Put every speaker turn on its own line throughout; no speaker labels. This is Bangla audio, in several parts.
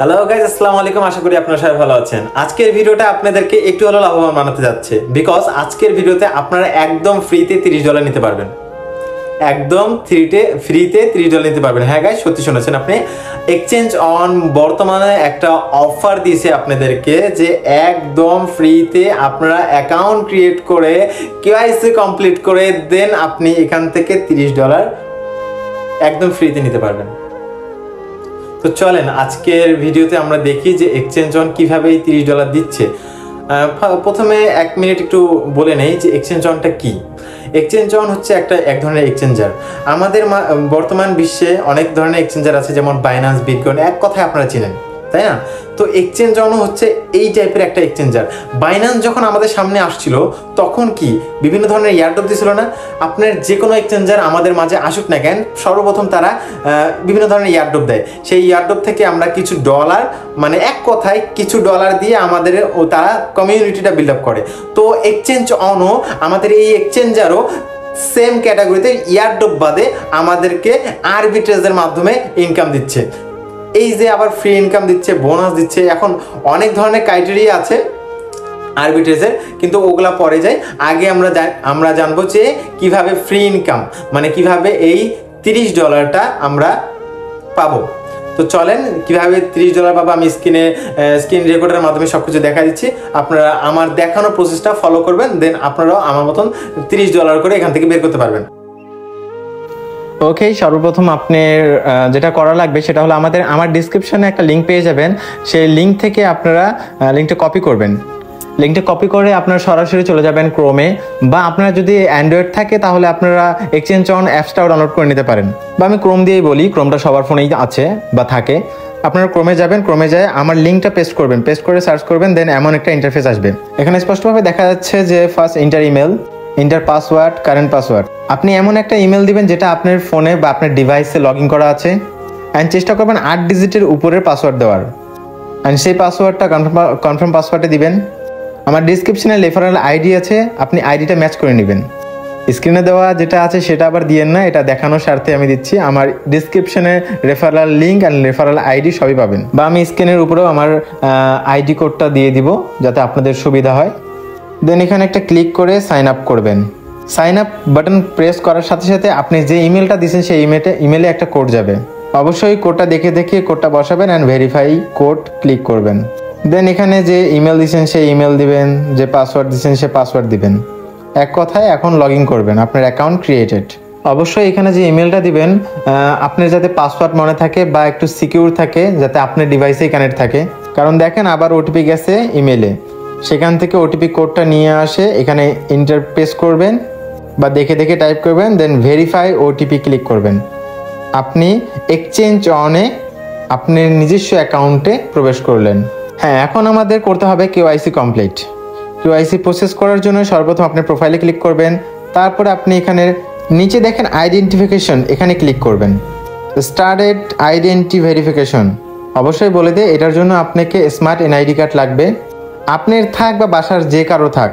হ্যালো গাইস, আসসালামু আলাইকুম। আশা করি আপনারা সবাই ভালো আছেন। আজকের ভিডিওটা আপনাদেরকে একটু হলেও লাভবান বানাতে যাচ্ছে, বিকজ আজকের ভিডিওতে আপনারা একদম ফ্রিতে $30 নিতে পারবেন। একদম ফ্রিতে $30 নিতে পারবেন। হ্যাঁ গাইস, সত্যি শুনেছেন আপনি। এক্সচেঞ্জ অন বর্তমানে একটা অফার দিয়েছে আপনাদেরকে যে একদম ফ্রিতে আপনারা অ্যাকাউন্ট ক্রিয়েট করে কেওয়াইসি কমপ্লিট করে দেন আপনি এখান থেকে $30 একদম ফ্রিতে নিতে পারবেন। তো চলেন আজকের ভিডিওতে আমরা দেখি যে এক্সচেঞ্জ অন কিভাবে এই $30 দিচ্ছে। প্রথমে 1 মিনিট একটু বলে নেই যে এক্সচেঞ্জ অনটা কি। এক্সচেঞ্জ অন হচ্ছে এক ধরনের এক্সচেঞ্জার। আমাদের বর্তমান বিশ্বে অনেক ধরনের এক্সচেঞ্জার আছে, যেমন বাইন্যান্স, বিটকয়েন, এক কথায় আপনারা চিনেন, তাই না? তো এক্সচেঞ্জ অনও হচ্ছে এই টাইপের একটা এক্সচেঞ্জার। বাইন্যান্স যখন আমাদের সামনে আসছিল তখন কি বিভিন্ন ধরনের ইয়ারড্রপ দিছিল না? আপনার যে কোনো এক্সচেঞ্জার আমাদের মাঝে আসুক না কেন, সর্বপ্রথম তারা বিভিন্ন ধরনের ইয়ারড্রপ দেয়। সেই ইয়ারড্রপ থেকে আমরা কিছু ডলার, মানে এক কথায় কিছু ডলার দিয়ে আমাদের তারা কমিউনিটিটা বিল্ড আপ করে। তো এক্সচেঞ্জ অনও আমাদের এই এক্সচেঞ্জারও সেম ক্যাটাগরিতে ইয়ারড্রপ বাদে আমাদেরকে আরবিট্রেজের মাধ্যমে ইনকাম দিচ্ছে। এই যে আবার ফ্রি ইনকাম দিচ্ছে, বোনাস দিচ্ছে, এখন অনেক ধরনের ক্রাইটেরিয়া আছে আরবিট্রেজের, কিন্তু ওগুলা পরে যায়। আগে আমরা জানবো যে কিভাবে ফ্রি ইনকাম, মানে কিভাবে এই $30টা আমরা পাবো। তো চলেন কিভাবে $30 পাবো আমি স্ক্রিন রেকর্ডের মাধ্যমে সবকিছু দেখা দিচ্ছি। আপনারা আমার দেখানো প্রসেসটা ফলো করবেন, দেন আপনারাও আমার মতন $30 করে এখান থেকে বের করতে পারবেন। ওকে, সর্বপ্রথম আপনার যেটা করা লাগবে সেটা হলো আমার ডিসক্রিপশনে একটা লিঙ্ক পেয়ে যাবেন। সেই লিঙ্ক থেকে আপনারা লিঙ্কটা কপি করবেন। লিঙ্কটা কপি করে আপনারা সরাসরি চলে যাবেন ক্রোমে, বা আপনারা যদি অ্যান্ড্রয়েড থাকে তাহলে আপনারা এক্সচেঞ্জ অন অ্যাপসটাও ডাউনলোড করে নিতে পারেন। বা আমি ক্রোম দিয়েই বলি, ক্রোমটা সবার ফোনেই আছে বা থাকে। আপনারা ক্রোমে যাবেন, ক্রোমে যায় আমার লিঙ্কটা পেস্ট করবেন, পেস্ট করে সার্চ করবেন, দেন এমন একটা ইন্টারফেস আসবে। এখানে স্পষ্টভাবে দেখা যাচ্ছে যে first inter email, inter password, current password. আপনি এমন একটা ইমেল দিবেন যেটা আপনার ফোনে বা আপনার ডিভাইসে লগ ইন করা আছে, অ্যান্ড চেষ্টা করবেন 8 ডিজিটের উপরের পাসওয়ার্ড দেওয়ার, অ্যান্ড সেই পাসওয়ার্ডটা কনফার্ম পাসওয়ার্ডে দিবেন। আমার ডিসক্রিপশনে রেফারেল আইডি আছে, আপনি আইডিটা ম্যাচ করে নেবেন। স্ক্রিনে দেওয়া যেটা আছে সেটা আবার দিয়েন না, এটা দেখানোর স্বার্থে আমি দিচ্ছি। আমার ডিসক্রিপশনে referral link and referral ID সবই পাবেন, বা আমি স্ক্রিনের উপরেও আমার আইডি কোডটা দিয়ে দিব যাতে আপনাদের সুবিধা হয়। দেন এখানে একটা ক্লিক করে সাইন আপ করবেন। সাইন আপ বাটন প্রেস করার সাথে সাথে আপনি যে ইমেলটা দিয়েছেন সেই ইমেলে একটা কোড যাবে। অবশ্যই কোডটা দেখে কোডটা বসাবেন অ্যান্ড ভেরিফাই কোড ক্লিক করবেন। দেন এখানে যে ইমেল দিয়েছেন সেই ইমেল দিবেন, যে পাসওয়ার্ড দিয়েছেন সে পাসওয়ার্ড দিবেন। এক কথায় এখন লগ ইন করবেন, আপনার অ্যাকাউন্ট ক্রিয়েটেড। অবশ্যই এখানে যে ইমেলটা দিবেন আপনার যাতে পাসওয়ার্ড মনে থাকে বা একটু সিকিউর থাকে, যাতে আপনার ডিভাইসেই কানেক্ট থাকে। কারণ দেখেন আবার ওটিপি গেছে ইমেলে, সেখান থেকে ওটিপি কোডটা নিয়ে আসে, এখানে এন্টার প্রেস করবেন বা দেখে টাইপ করবেন, দেন ভেরিফাই ওটিপি ক্লিক করবেন। আপনি এক্সচেঞ্জ অনে আপনার নিজস্ব অ্যাকাউন্টে প্রবেশ করলেন। হ্যাঁ, এখন আমাদের করতে হবে কেওয়াইসি কমপ্লিট। কেওয়াইসি প্রসেস করার জন্য সর্বপ্রথম আপনি প্রোফাইলে ক্লিক করবেন, তারপরে আপনি এখানে নিচে দেখেন আইডেন্টিফিকেশন, এখানে ক্লিক করবেন। স্টার্টেড আইডেন্টি ভেরিফিকেশন অবশ্যই বলে দেয়, এটার জন্য আপনাকে স্মার্ট এনআইডি কার্ড লাগবে। আপনার থাক বা বাসার যে কারো থাক,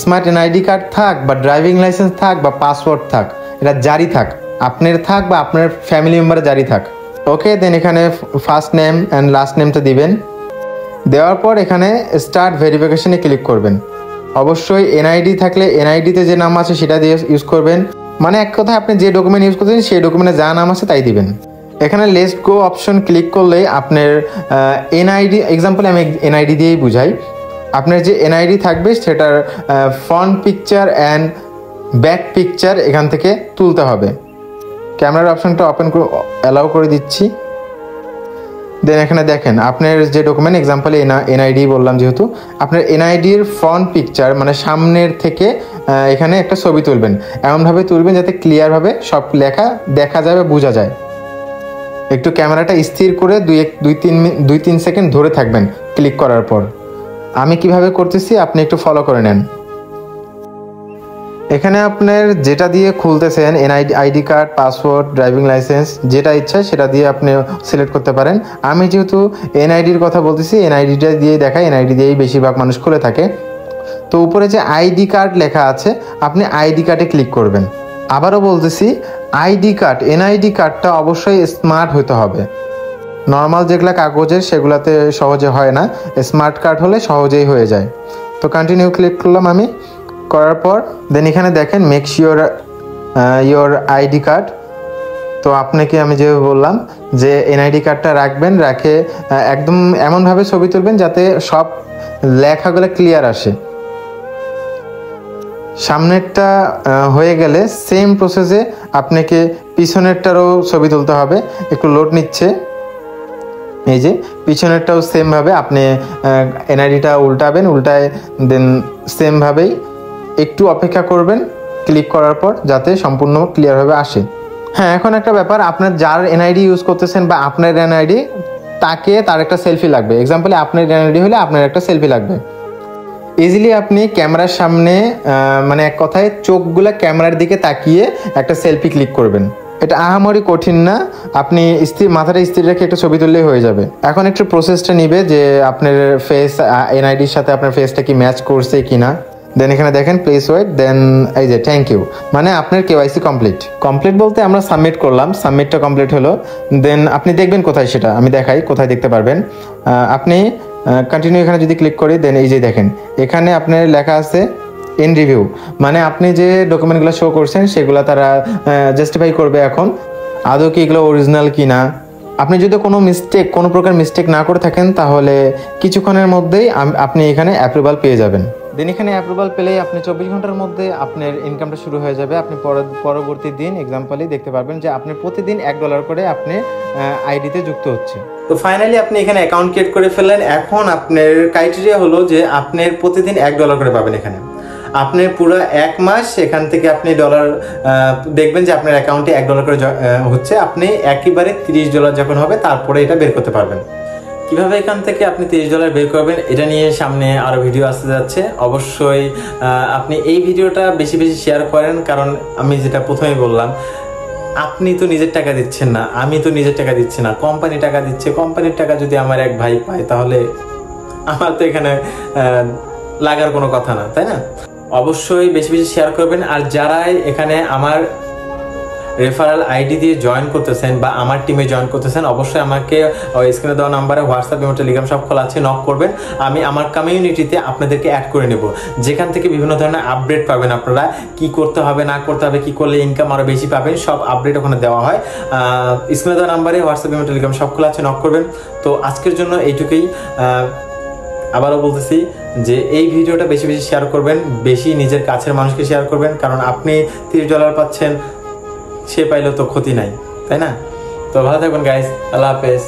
স্মার্ট এনআইডি কার্ড থাক বা ড্রাইভিং লাইসেন্স থাক বা পাসওয়ার্ড থাক, এটা জারি থাক, আপনার থাক বা আপনার ফ্যামিলি মেম্বারে জারি থাক। ওকে, দেন এখানে ফার্স্ট নেম অ্যান্ড লাস্ট নেমটা দিবেন। দেওয়ার পর এখানে স্টার্ট ভেরিফিকেশনে ক্লিক করবেন। অবশ্যই এনআইডি থাকলে এনআইডিতে যে নাম আছে সেটা দিয়ে ইউজ করবেন, মানে এক কথায় আপনি যে ডকুমেন্ট ইউজ করছেন সেই ডকুমেন্টে যা নাম আছে তাই দিবেন। এখানে লেটস গো অপশন ক্লিক করলে আপনার এনআইডি, এক্সাম্পল আমি এনআইডি দিয়েই বুঝাই, আপনার যে এনআইডি থাকবে সেটার front picture and back picture এখান থেকে তুলতে হবে। ক্যামেরার অপশনটা ওপেন করে অ্যালাউ করে দিচ্ছি। দেন এখানে দেখেন আপনার যে ডকুমেন্ট, এক্সাম্পলে এনআইডি বললাম, যেহেতু আপনার এনআইডির ফ্রন্ট পিকচার মানে সামনের থেকে এখানে একটা ছবি তুলবেন, এমনভাবে তুলবেন যাতে ক্লিয়ারভাবে সব লেখা দেখা যায় বা বোঝা যায়। একটু ক্যামেরাটা স্থির করে 2-3 সেকেন্ড ধরে থাকবেন ক্লিক করার পর। আমি কিভাবে করতেছি আপনি একটু ফলো করে নেন। এখানে আপনার যেটা দিয়ে খুলতেছেন, ID card, password, driving licence, যেটা ইচ্ছা সেটা দিয়ে আপনি সিলেক্ট করতে পারেন। আমি যেহেতু এনআইডির কথা বলতেছি, এনআইডিটা দিয়ে দেখাই, এনআইডি দিয়েই বেশিরভাগ মানুষ খুলে থাকে। তো উপরে যে আইডি কার্ড লেখা আছে, আপনি আইডি কার্ডে ক্লিক করবেন। আবারও বলতেছি, আইডি কার্ড, এনআইডি কার্ডটা অবশ্যই স্মার্ট হতে হবে।
নর্মাল যেগুলো কাগজের সেগুলোতে সহজে হয় না, স্মার্ট কার্ড হলে সহজেই হয়ে যায়। তো কন্টিনিউ ক্লিক করলাম আমি, করার পর দেন এখানে দেখেন make sure your ID card. তো আপনাকে আমি যেভাবে বললাম যে এনআইডি কার্ডটা রাখবেন, রাখে একদম এমনভাবে ছবি তুলবেন যাতে সব লেখাগুলো ক্লিয়ার আসে। সামনেরটা হয়ে গেলে সেম প্রসেসে আপনাকে পিছনেরটারও ছবি তুলতে হবে। একটু লোড নিচ্ছে, এই যে পিছনেরটাও সেমভাবে আপনি এনআইডিটা উল্টাবেন, উল্টায় দেন সেমভাবেই একটু অপেক্ষা করবেন ক্লিক করার পর যাতে সম্পূর্ণ ক্লিয়ারভাবে আসে। হ্যাঁ, এখন একটা ব্যাপার, আপনার যার এনআইডি ইউজ করতেছেন বা আপনার এনআইডি, তার একটা সেলফি লাগবে। এক্সাম্পলে আপনার এনআইডি হলে আপনার একটা সেলফি লাগবে। ইজিলি আপনি ক্যামেরার সামনে মানে এক কথায় চোখগুলা ক্যামেরার দিকে তাকিয়ে একটা সেলফি ক্লিক করবেন। এটা আহামরি কঠিন না, আপনি মাথাটা স্থির রেখে একটা ছবি তুললেই হয়ে যাবে। এখন একটু প্রসেসটা নিবে যে আপনার ফেস এনআইডির সাথে আপনার ফেসটা কি ম্যাচ করছে কিনা। দেন এখানে দেখেন প্লিজ ওয়েট, দেন এই যে থ্যাংক ইউ, মানে আপনার কেওয়াইসি কমপ্লিট বলতে আমরা সাবমিট করলাম, সাবমিটটা কমপ্লিট হলো। দেন আপনি দেখবেন কোথায়, সেটা আমি দেখাই কোথায় দেখতে পারবেন। আপনি কন্টিনিউ এখানে যদি ক্লিক করি, দেন এই যে দেখেন এখানে আপনার লেখা আছে ইন রিভিউ, মানে আপনি যে ডকুমেন্টগুলো শো করছেন সেগুলো তারা জাস্টিফাই করবে এখন আদৌ কি এগুলো অরিজিনাল কি না। আপনি যদি কোনো প্রকার মিস্টেক না করে থাকেন তাহলে কিছুক্ষণের মধ্যেই আপনি এখানে অ্যাপ্রুভাল পেয়ে যাবেন। দেন এখানে অ্যাপ্রুভাল পেলেই আপনি 24 ঘন্টার মধ্যে আপনার ইনকামটা শুরু হয়ে যাবে। আপনি পরবর্তী দিন এক্সাম্পলি দেখতে পারবেন যে আপনি প্রতিদিন $1 করে আপনি আইডিতে যুক্ত হচ্ছে।
তো ফাইনালি আপনি এখানে অ্যাকাউন্ট ক্রিয়েট করে ফেললেন। এখন আপনার ক্রাইটেরিয়া হলো যে আপনার প্রতিদিন $1 করে পাবেন। এখানে আপনি পুরো 1 মাস এখান থেকে আপনি ডলার দেখবেন যে আপনার অ্যাকাউন্টে $1 করে হচ্ছে। আপনি একেবারে $30 যখন হবে তারপরে এটা বের করতে পারবেন। কিভাবে এখান থেকে আপনি $30 বের করবেন এটা নিয়ে সামনে আরও ভিডিও আসতে যাচ্ছে। অবশ্যই আপনি এই ভিডিওটা বেশি বেশি শেয়ার করেন, কারণ আমি যেটা প্রথমেই বললাম, আপনি তো নিজের টাকা দিচ্ছেন না, আমি তো নিজের টাকা দিচ্ছি না, কোম্পানি টাকা দিচ্ছে। কোম্পানির টাকা যদি আমার এক ভাই পায় তাহলে আমার তো এখানে লাগার কোনো কথা না, তাই না? অবশ্যই বেশি বেশি শেয়ার করবেন। আর যারাই এখানে আমার রেফারেল আইডি দিয়ে জয়েন করতেছেন বা আমার টিমে জয়েন করতেছেন, অবশ্যই আমাকে স্ক্রিনে দেওয়া নাম্বারে হোয়াটসঅ্যাপ এবং টেলিগ্রাম সব খোলা আছে, নক করবেন। আমি আমার কমিউনিটিতে আপনাদেরকে অ্যাড করে নেব, যেখান থেকে বিভিন্ন ধরনের আপডেট পাবেন। আপনারা কি করতে হবে না করতে হবে, কি করলে ইনকাম আরও বেশি পাবেন, সব আপডেট ওখানে দেওয়া হয়। স্ক্রিনে দেওয়া নাম্বারে হোয়াটসঅ্যাপ এবং টেলিগ্রাম সব খোলা আছে, নক করবেন। তো আজকের জন্য এইটুকুই। আবারও বলতেছি যে এই ভিডিওটা বেশি বেশি শেয়ার করবেন, বেশি নিজের কাছের মানুষকে শেয়ার করবেন, কারণ আপনি $30 পাচ্ছেন, সে পাইলেও তো ক্ষতি নাই, তাই না? তো ভালো থাকবেন গাইস, আল্লাহ হাফেজ।